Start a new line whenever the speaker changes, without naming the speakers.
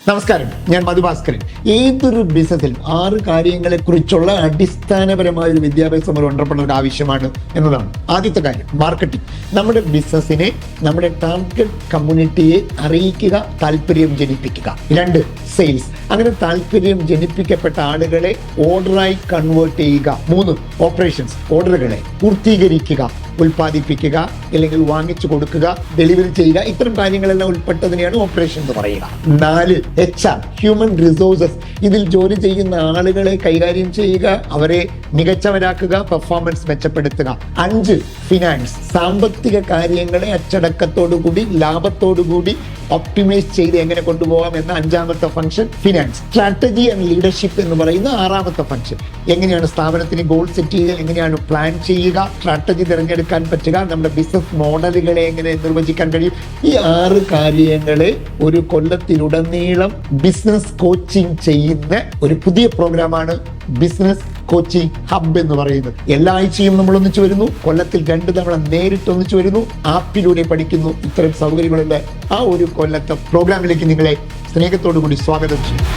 നമസ്കാരം, ഞാൻ മധുഭാസ്കരൻ. ഏതൊരു ബിസിനസ്സിലും 6 കാര്യങ്ങളെ കുറിച്ചുള്ള അടിസ്ഥാനപരമായ ഒരു വിദ്യാഭ്യാസം ഒരു എന്റർപ്രണർക്ക് ആവശ്യമാണ് എന്നതാണ്. ആദ്യത്തെ കാര്യം മാർക്കറ്റിംഗ്. നമ്മുടെ ബിസിനസ്സിനെ നമ്മുടെ ടാർഗറ്റ് കമ്മ്യൂണിറ്റിയെ അറിയിക്കുക, താല്പര്യം ജനിപ്പിക്കുക. 2 സെയിൽസ്. അങ്ങനെ താല്പര്യം ജനിപ്പിക്കപ്പെട്ട ആളുകളെ ഓർഡറായി കൺവേർട്ട് ചെയ്യുക. 3 ഓപ്പറേഷൻസ്. ഓർഡറുകളെ പൂർത്തീകരിക്കുക, ഉൽപ്പാദിപ്പിക്കുക, അല്ലെങ്കിൽ വാങ്ങിച്ചു കൊടുക്കുക, ഡെലിവറി ചെയ്യുക. ഇത്തരം കാര്യങ്ങളെല്ലാം ഉൾപ്പെട്ടതിനെയാണ് ഓപ്പറേഷൻ എന്ന് പറയുക. 4 HR, ഹ്യൂമൻ റിസോഴ്സസ്. ഇതിൽ ജോലി ചെയ്യുന്ന ആളുകളെ കൈകാര്യം ചെയ്യുക, അവരെ മികച്ചവരാക്കുക, പെർഫോമൻസ് മെച്ചപ്പെടുത്തുക. 5 ഫിനാൻസ്, സാമ്പത്തിക കാര്യങ്ങളെ അച്ചടക്കത്തോടുകൂടി ലാഭത്തോടുകൂടി ഒപ്റ്റിമൈസ് ചെയ്ത് എങ്ങനെ കൊണ്ടുപോകാം എന്ന 5ാമത്തെ function finance. Strategy and leadership എന്ന് പറയുന്ന 6ാമത്തെ ഫംഗ്ഷൻ. എങ്ങനെയാണ് സ്ഥാപനത്തിന് ഗോൾ സെറ്റ് ചെയ്യുക, എങ്ങനെയാണ് പ്ലാൻ ചെയ്യുക, സ്ട്രാറ്റജി തിരഞ്ഞെടുക്കാൻ പറ്റുക, നമ്മുടെ ബിസിനസ് മോഡലുകളെ എങ്ങനെ നിർവചിക്കാൻ കഴിയും. ഈ 6 കാര്യങ്ങളെ ഒരു കൊല്ലത്തിലുടനീളം ബിസിനസ് കോച്ചിങ് ചെയ്യുന്ന ഒരു പുതിയ പ്രോഗ്രാമാണ് ബിസിനസ് കോച്ചിങ് ഹബ് എന്ന് പറയുന്നത്. എല്ലാ ആഴ്ചയും നമ്മൾ ഒന്നിച്ചു വരുന്നു, കൊല്ലത്തിൽ 2 തവണ നേരിട്ട് ഒന്നിച്ചു വരുന്നു, ആപ്പിലൂടെ പഠിക്കുന്നു. ഇത്തരം സൗകര്യങ്ങളുള്ള ആ ഒരു കൊല്ലത്തെ പ്രോഗ്രാമിലേക്ക് നിങ്ങളെ സ്നേഹത്തോടു കൂടി സ്വാഗതം ചെയ്യും.